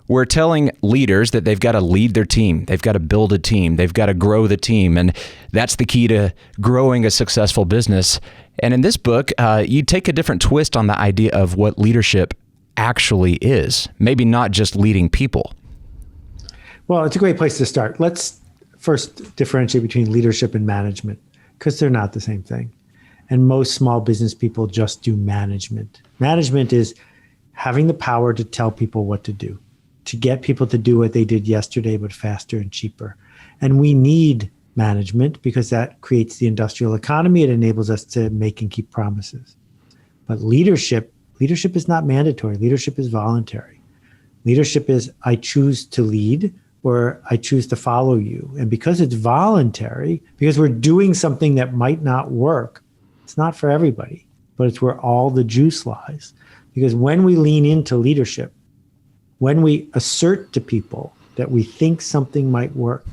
We're telling leaders that they've got to lead their team. They've got to build a team. They've got to grow the team. And that's the key to growing a successful business. And in this book, you take a different twist on the idea of what leadership actually is. Maybe not just leading people. Well, it's a great place to start. Let's first differentiate between leadership and management, because they're not the same thing. And most small business people just do management. Management is having the power to tell people what to do, to get people to do what they did yesterday, but faster and cheaper. And we need management because that creates the industrial economy. It enables us to make and keep promises. But leadership is not mandatory. Leadership is voluntary. Leadership is I choose to lead or I choose to follow you. And because it's voluntary, because we're doing something that might not work, it's not for everybody, but it's where all the juice lies. Because when we lean into leadership, when we assert to people that we think something might work,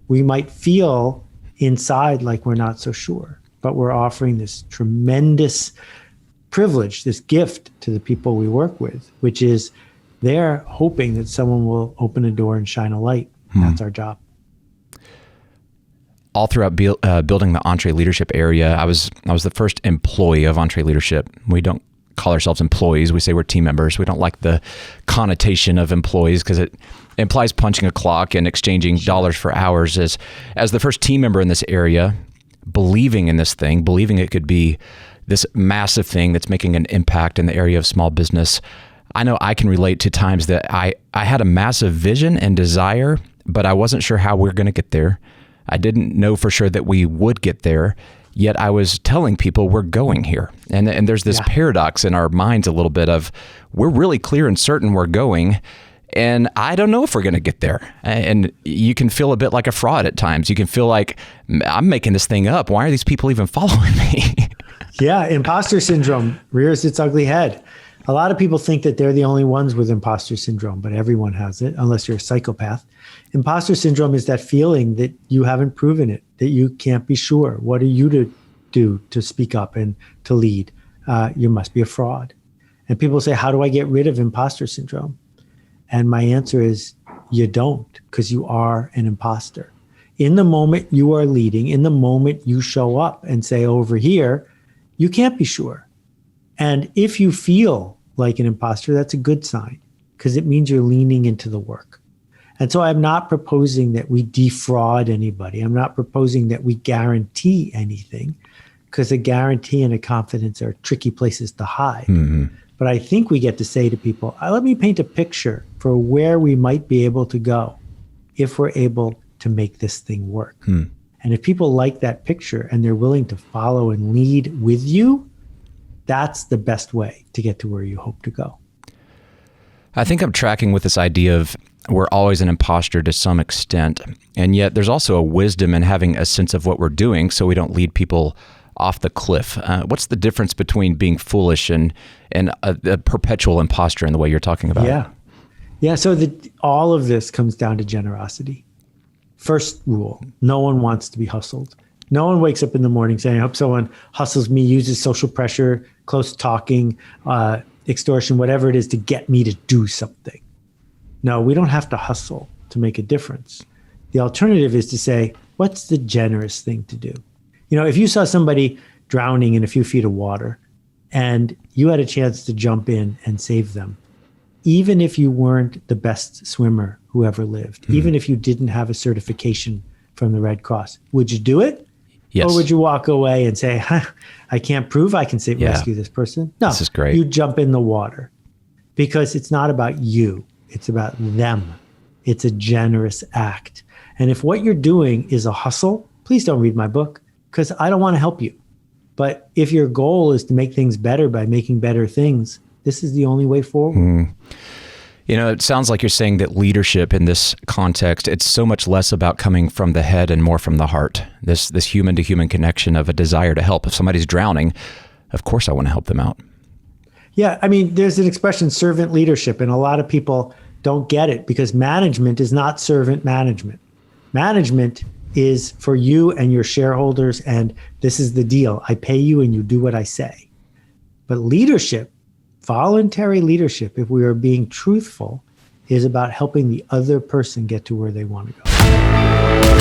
we might feel inside like we're not so sure, but we're offering this tremendous privilege, this gift to the people we work with, which is they're hoping that someone will open a door and shine a light. That's our job. All throughout building the EntreLeadership area, I was the first employee of EntreLeadership. We don't call ourselves employees. We say we're team members. We don't like the connotation of employees because it implies punching a clock and exchanging dollars for hours. As the first team member in this area, believing in this thing, believing it could be this massive thing that's making an impact in the area of small business, I know I can relate to times that I had a massive vision and desire, but I wasn't sure how we're going to get there. I didn't know for sure that we would get there, yet I was telling people we're going here. And there's this paradox in our minds a little bit of we're really clear and certain we're going, and I don't know if we're going to get there. And you can feel a bit like a fraud at times. You can feel like I'm making this thing up. Why are these people even following me? Yeah, imposter syndrome rears its ugly head. A lot of people think that they're the only ones with imposter syndrome, but everyone has it, unless you're a psychopath. Imposter syndrome is that feeling that you haven't proven it, that you can't be sure. What are you to do to speak up and to lead? You must be a fraud. And people say, how do I get rid of imposter syndrome? And my answer is, you don't, because you are an imposter. In the moment you are leading, in the moment you show up and say over here, you can't be sure. And if you feel like an imposter, that's a good sign because it means you're leaning into the work. And so I'm not proposing that we defraud anybody. I'm not proposing that we guarantee anything because a guarantee and a confidence are tricky places to hide. Mm-hmm. But I think we get to say to people, let me paint a picture for where we might be able to go if we're able to make this thing work. And if people like that picture and they're willing to follow and lead with you, that's the best way to get to where you hope to go. I think I'm tracking with this idea of we're always an imposter to some extent, and yet there's also a wisdom in having a sense of what we're doing so we don't lead people off the cliff. What's the difference between being foolish and a perpetual imposter in the way you're talking about? Yeah. So all of this comes down to generosity. First rule, no one wants to be hustled. No one wakes up in the morning saying, I hope someone hustles me, uses social pressure, close talking, extortion, whatever it is to get me to do something. No, we don't have to hustle to make a difference. The alternative is to say, what's the generous thing to do? You know, if you saw somebody drowning in a few feet of water and you had a chance to jump in and save them, even if you weren't the best swimmer who ever lived, even if you didn't have a certification from the Red Cross, would you do it? Yes. Or would you walk away and say, I can't prove I can rescue this person? No, this is great. You jump in the water because it's not about you. It's about them. It's a generous act. And if what you're doing is a hustle, please don't read my book because I don't want to help you. But if your goal is to make things better by making better things, this is the only way forward. You know, it sounds like you're saying that leadership in this context, it's so much less about coming from the head and more from the heart. This human to human connection of a desire to help. If somebody's drowning, of course I want to help them out. Yeah, I mean, there's an expression, servant leadership, and a lot of people don't get it because management is not servant management. Management is for you and your shareholders, and this is the deal. I pay you and you do what I say. But leadership, voluntary leadership, if we are being truthful, is about helping the other person get to where they want to go.